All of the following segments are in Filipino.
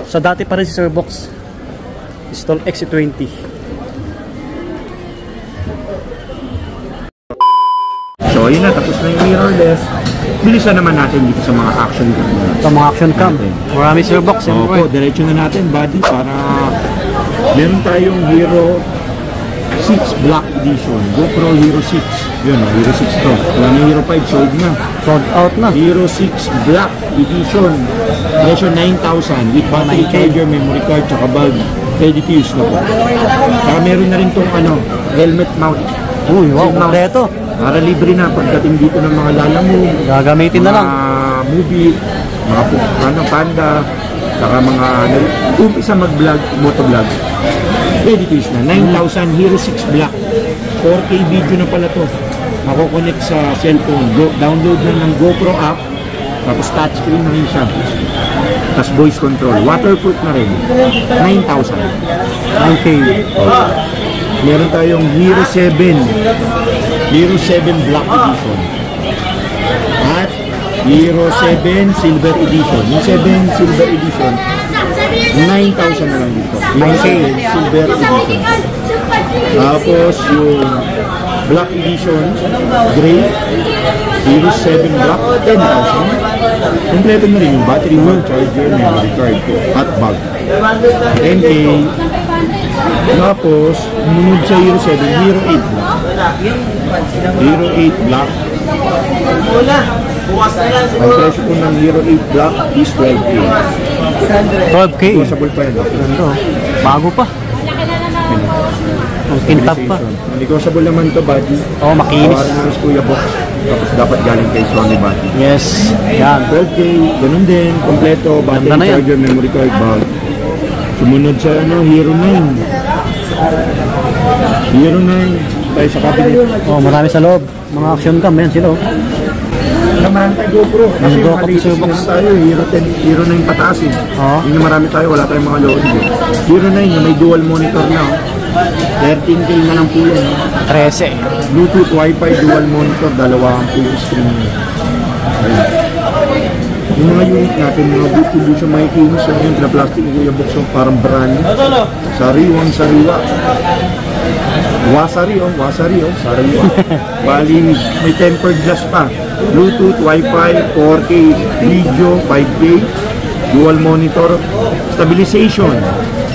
Sa dati pa rin si Sir Box. Pistol XC20. So yun na, tapos na yung mirrorless. Bilisan naman natin dito sa mga action cam. Sa mga action cam. Marami Sir Box. Opo, diretso na natin buddy para meron tayong Hero 6 Black Edition. GoPro Hero 6. Yun, Hero 6 to. Wala na Hero 5, sold na. Sold out na. Hero 6 Black Edition. Presyo 9,000 with battery charger, memory card, tsaka bulb. Ready to use na po. Saka meron na rin tong helmet mount. Uy, wow, kompleto. Para libre na pagdating dito ng mga lalamove. Gagamitin na lang. Movie, mga panda, saka mga umpisa mag-vlog, motovlog. Ready to use na. 9,000 Hero 6 Black. 4K video na pala to. Mako-connect sa cellphone. Download na ng GoPro app. Tapos touchscreen na rin siya. Tapos voice control. Waterproof na rin. 9,000. 9K. Meron tayong Hero 7. Hero 7 Black Edition. At Hero 7 Silver Edition. Yung 7 Silver Edition, 9,000 na lang dito. Hero 7 Silver Edition. Tapos yung Black Edition, Gray, Hero 7 Black, 10,000. Kompleto na rin yung battery, one charger, memory card at bag. 10K. Tapos, munod sa Hero 7, Hero 8 Black. Hero 8 Black. Ang presyo po ng Hero 8 Black is 12K. 12K? Negotiable pa yan. Bago pa. Ang kintab pa. Negotiable naman to, buddy. Oo, makinis. Tawaran na rin Kuya Box. Tapos dapat galing kay Sony, buddy. Yes. Yan. 12K, ganun din. Kompleto, battery charger, memory card, bag. Sumunod sa Hero 9. Hero 9. Tayo sa cabinet. Oh, marami sa loob. Mga action cam, yan sila. Naman tayo GoPro. Kasi yung latest na tayo, Hero 10, Hero 9 pataas eh. Hindi na marami tayo, wala tayong mga load. Hero 9 na may dual monitor na. 13K na lang po yan. 13. Bluetooth, Wi-Fi, dual monitor, dalawang full screen. Yung mga unit natin, mga good condition, may kinis, yung plastic yung Kuya Box, parang brand. Sariwang sariwa. Wasari. Sariwa. Bali, may tempered glass pa. Bluetooth, Wi-Fi, 4K, video, 5K, dual monitor, stabilization,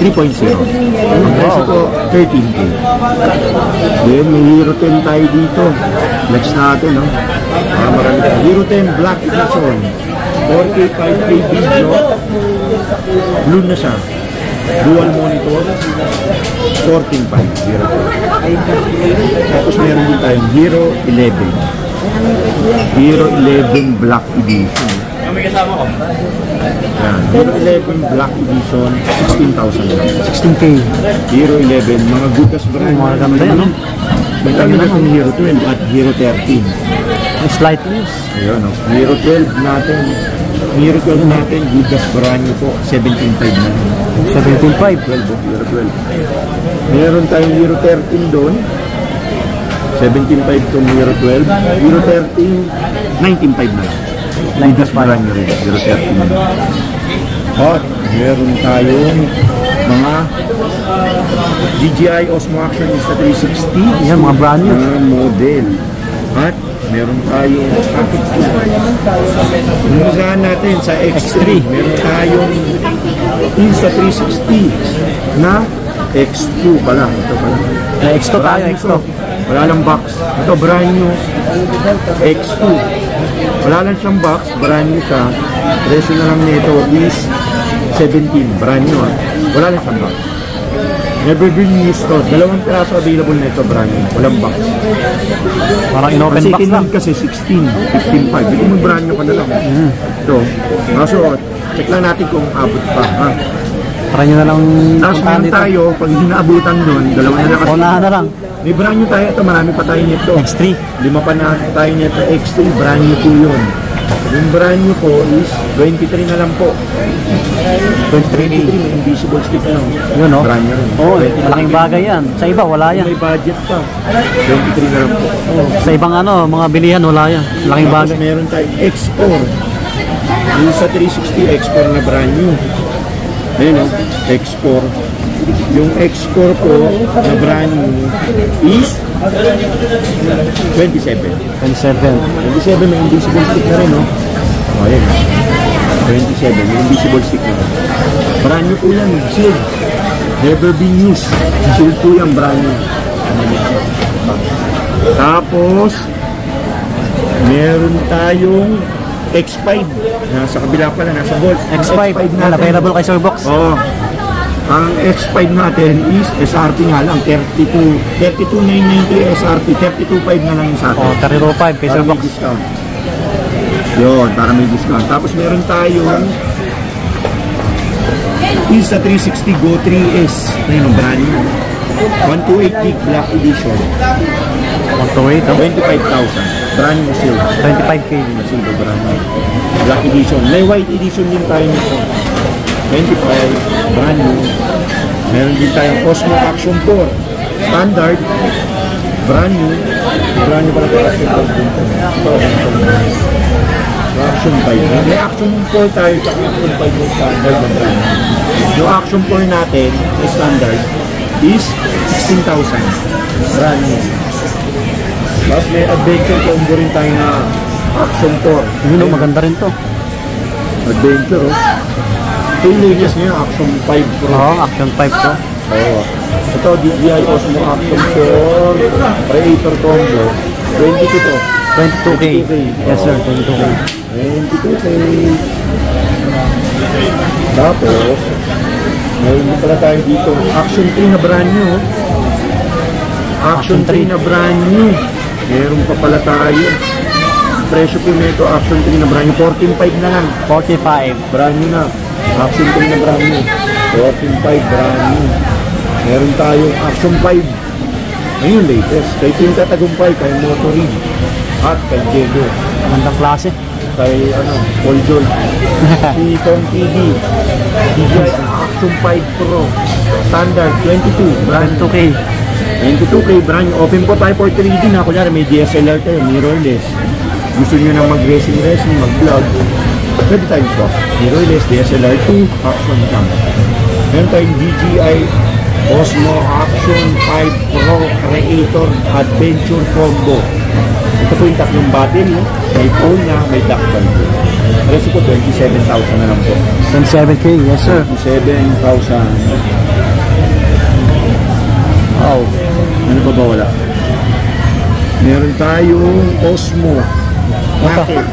3.0. Ang presyo ko, 13K. Then, may Hero 10 tayo dito. Next natin, no? Marami tayo. Hero 10 Black Edition. 4K, 5K video. Blue na siya. Dual monitor. 14.5. Hero 10. Tapos meron din tayong Hero 11. Hero 11 Black Edition. May kasama ko. Yan. Hero 11 Black Edition, 16,000 lang. 16K. Hero 11, mga Gutas brand. Mga ganda yan, no? May kami na itong Hero 12 at Hero 13. Ang slight news. Ayun, no? Hero 12 natin. Hero 12 natin, Gutas brand nyo po, 17.5 na. 17.5. 12, Hero 12. Meron tayong Hero 13 doon. 17.5 itong Hero 12. Hero 13, 19.5 na lang. Gutas brand nyo rin, Hero 13 na. At meron tayong mga DJI Osmo Action Insta360. Yan, mga brand new. Mga model. At meron tayong unahan natin sa X3. Meron tayong Insta360 na X2 pala. Ito pala. X2 tayo, X2. Wala lang box. Ito brand new X2. Wala lang siyang box, brand new siya. Presyo na lang nito is 17, brand new. Wala lang siyang box. Never been used to. Dalawang piraso available na ito, brand new. Walang box. Parang in-open box lang. Kasi 16, 15.5. Ito mo brand new ka na lang. Ito. Kaso, check lang natin kung abot pa. Ha? Try nyo na lang. Tapos meron tayo, pag hindi naabutan doon, dalawa na lang. Unahan na lang. May brand new tayo ito, marami pa tayo nito. X3. 5 pa na tayo nito. X3, brand new po yun. Yung brand new po is 23 na lang po. 23, may invisible stick lang. Yun, no? Brand new rin. Oo, malaking bagay yan. Sa iba, wala yan. May budget pa. 23 na lang po. Sa ibang mga bilihan, wala yan. Malaking bagay. Tapos meron tayong X4. Yung sa 360 X4 na brand new. Ayun o, X4. Yung X4 po na brand new is 27. 27, may invisible stick na rin, no? O, ayan. 27, may invisible stick na rin. Brand new po yan, sealed. Never been used. Sealed po yan, brand new. Tapos, meron tayong X5. Nasa kabila pala, nasa Bolt. X5 na available kay Sir Box. Oo. Ang X5 natin is SRP nga lang, 32,990 SRP, 32,500 na lang yung sa atin. 32.5 kay Sir Para may Box. discount. Yun, para may discount. Tapos meron tayong Insta 360 Go 3S. Ayun, ang brand new. 128 gig Black Edition. 128, 25,000. Brand new seal. 25K. Silver brand new. Black Edition. May white edition din tayo nito. 25, brand new. Meron din tayong Osmo Action 4. Standard. Brand new. Brand new pala tayo Action 4. Action 5. May Action 4 tayo sa Action 5 yung standard na brand new. Yung Action 4 natin, yung standard, is 16,000. Brand new. Tapos may adventure combo rin tayo na Action 4. Yun, maganda rin to. Adventure, oh. Ito yung latest niya, Action 5 Pro. Oo, Action 5 to. Oo. Ito, DJI Osmo Action 4 Creator Combo. 22 to. 22K. Yes sir, 22K. 22K. Tapos, mayroon din pala tayo dito. Action 3 na brand new. Action 3 na brand new. Meron pa pala tayo. Presyo po nito, Action 3 na brand new. 14.5 na lang. 45. Brand new na. Action 3 na brand new. 14.5 brand new. Meron tayong Action 5. Ayun, latest. Kay Tinta Tagumpay, kay Motorin, at kay Diego. Magandang klase. Kay, Paul George. Si Tom TV. DJI Action 5 Pro. Standard, 22. Brand 22K. 22K brand new. Open po tayo for 3D na. Kunyari, may DSLR tayo, mirrorless. Gusto nyo na mag-racing, mag-vlog. Pwede tayo ito. Mirrorless, DSLR 2, Action Cam. Meron tayong DJI Osmo Action 5 Pro Creator Adventure Combo. Ito po yung tatlong battery. May phone na, may dock band. Presyo po, 27,000 na lang po. 27K, yes sir. 27,000. Wow. Ano pa ba wala? Meron tayong Osmo Pocket.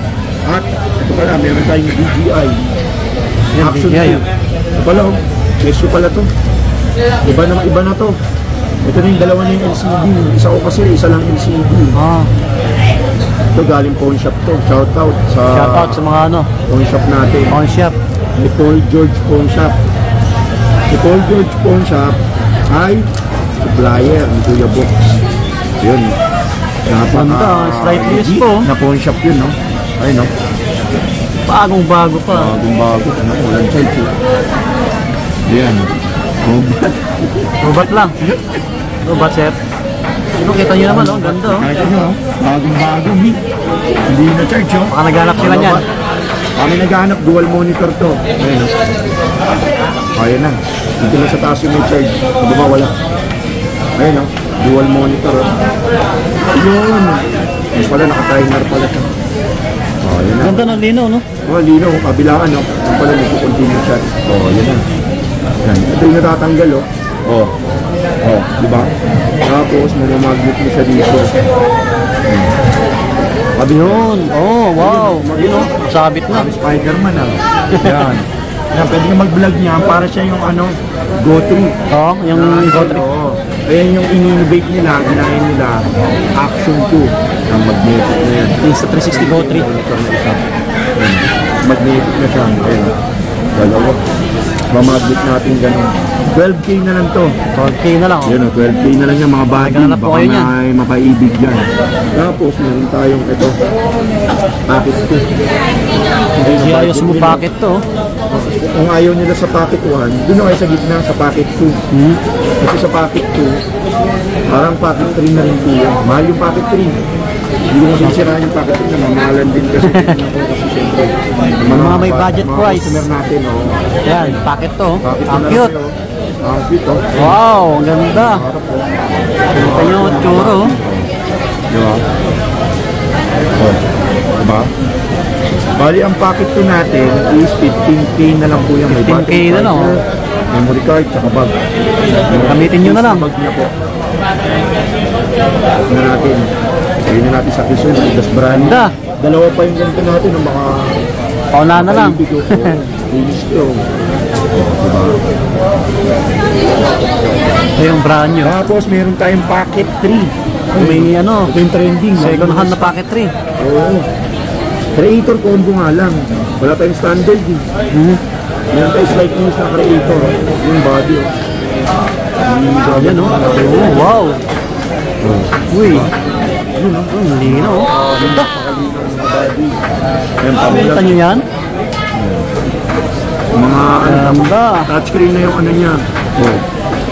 At ito pala, meron tayong DJI Action 2. Ito pala, presyo pala to. Iba na to. Ito na yung dalawa na yung LCD. Isa ko kasi, isa lang LCD. Ito galing pawn shop to. Shoutout sa mga pawn shop natin. pawn shop. Ni Paul George Pawn Shop. Si Paul George Pawn Shop ay supplier ni Kuya Box. Yun. Slightly used po. Na pawn shop yun, no? Ay, no? Bagong-bago pa. Bagong-bago. Walang child. Yan. Rubat lang. Rubat sir. Ito kita nyo naman, oh. Ganda, oh. Kahit nyo, bagong-bago. Hindi na charge, oh. Baka naghanap sila niyan. Kami naghanap, dual monitor to. Ayun, ayun na. Dito na sa taas yung may charge. Sa baba wala. Ayun, dual monitor. Yun. Yung pala, naka-timer pala siya. Ayun na. Ganda ng lino, no? Lino, kabilaan, no? Yung pala, nagpo-continue siya. Ayun na. Yan. Ito yung natatanggal, oh. Di ba? Tapos, magnet mo siya dito. Sabi yun. Oh, wow. Yun, oh. Sabit na. Spider-Man, Yan. Yan, pwede ka mag-vlog niya para siya yung Go 3. Oo, yung Go 3. Oo. Ayan yung in-innovate nila, ginahin nila, Action 2. Ang magnetic na yan. Insta 360 Go 3. Magnetic na siya. Ayan. Dalawa. Mamagnet natin ganun. 12K na lang to. 12K na lang, oh. Yun, 12K na lang yung mga body. po Baka kayo niyan. may mapaibig yan. Tapos, meron tayong ito. Packet 2. DJI Osmo Pocket to. Kung ayaw nila sa Pocket 1, doon na kayo sa gitna sa Pocket 2. Kasi sa Pocket 2, parang Pocket 3 na rin po yun. Mahal yung Pocket 3. Hindi ko masisiraan yung Pocket 3 na mamahalan din kasi. Kasi syempre. Mga may budget mga price. customer natin, oh. Yan, packet to. Bakit Ang na lang cute. kayo? Ang cute, oh. Wow, ang ganda. Harap, oh. Kita nyo, tsuro. Di ba? Oh, diba? Bali, ang packet po natin is 15K na lang po yan. May 15K battery na lang, charger, memory card, tsaka bag. Gamitin nyo na lang. Bag niya po. Tignan natin. Tignan na natin sa Quezon, Adidas brand. Ganda. Dalawa pa yung ganito natin, ng mga Pauna na lang. Ibig ko po. Linis ko. Diba? Ito yung brand nyo. Tapos, meron tayong packet 3. May ano, Ito yung trending. second hand na packet 3. Oo. Creator combo nga lang. Wala tayong standard eh. Meron tayong slight news na creator. Yung body. Yan o. Oh, wow. Uy. Yun, oh. Ang lino. Ganda. Ayan, Kita nyo yan? mga Ganda. touchscreen na yung ano niya. Oh.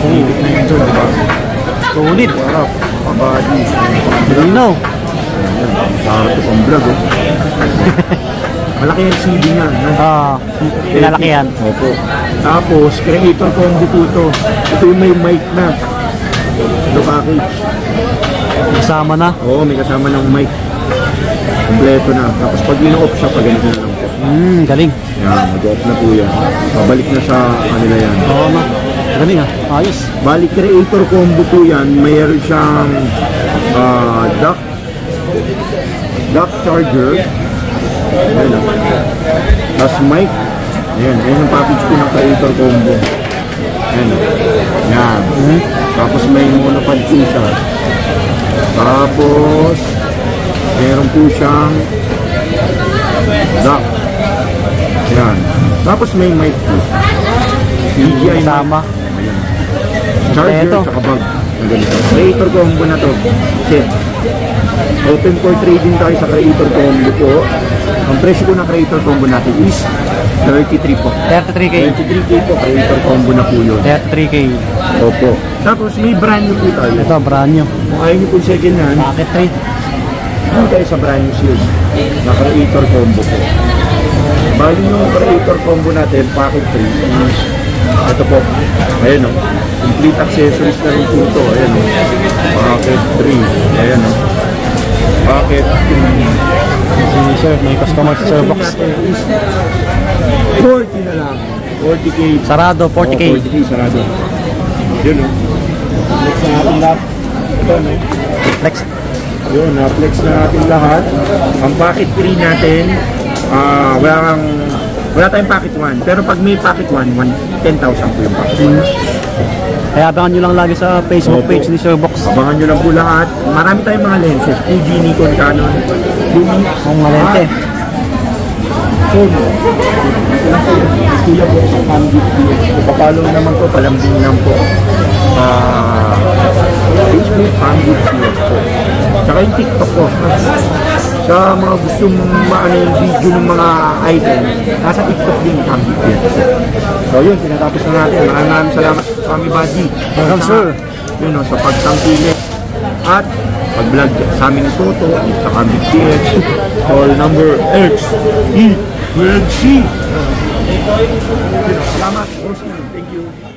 Higit na yun doon, diba? Solid. Harap, pabody. Lino. Ayan, sarap ito pang vlog, oh. Malaki yung CD niya. No? Pinalaki yan. Opo. Tapos, creator combo po ito. Ito yung may mic na. Ito package. Kasama na. Oo, may kasama ng mic. Kompleto na. Tapos pag in-off siya, pag ganito na lang po. Galing. Yan, mag-off na po yan. Pabalik na sa kanila yan. Oo na. Galing ah. Ayos. Bali, creator combo po yan. Mayroon siyang dock charger. Ayan lang. Tapos mic. Ayan, ayan ang package po ng creator combo. Ayan. Yan. Tapos may monopod po siya. Tapos meron po siyang dock. Yan. Tapos may mic po. DJI Kasama. Ayan. Charger Ito. tsaka bag. Ang ganito. Creator combo na to. Set. Open for trading tayo sa creator combo po. Ang presyo po ng creator combo natin is 33 po. 33K. 23K po. Creator combo na po yun. 33K. Opo. Tapos may brand new po tayo. Ito, brand nyo. Kung ayaw nyo po second hand, Packet 3. hindi tayo sa brand new series na creator combo po. Bali yung creator combo natin, packet 3 is ito po. Ayan o. Complete accessories na rin po ito. Ayan o. Packet 3. Ayan o. Packet 3. Si sir, may customer sa sir box. 40 na lang. 40K. Sarado, 40K. Oh, 40K sarado. Yun o. Flex na natin lahat. Ito no. Flex. Yun, na-flex na natin lahat. Ang packet 3 natin, wala tayong packet 1. Pero pag may packet 1, 10,000 po yung packet 1. Kaya abangan nyo lang lagi sa Facebook Opo. page ni Sir Box. Abangan nyo lang po lahat. Marami tayong mga lenses. Fuji, Nikon, Canon, Lumix. Ang malente. Kuya po sa Candid PH. Papalo naman po, palambing lang po. Facebook, Candid PH po. Tsaka yung TikTok po. Sa mga gustong maano yung video ng mga item, nasa TikTok din yung Candid PH. So yun, tinatapos na natin. Maraming salamat sa Kami Buddy. Welcome, sir. Yun o, sa pagtangkilik. At pag-vlog sa amin ni Toto, sa Candid PH. Call number XE12C. Salamat. Thank you.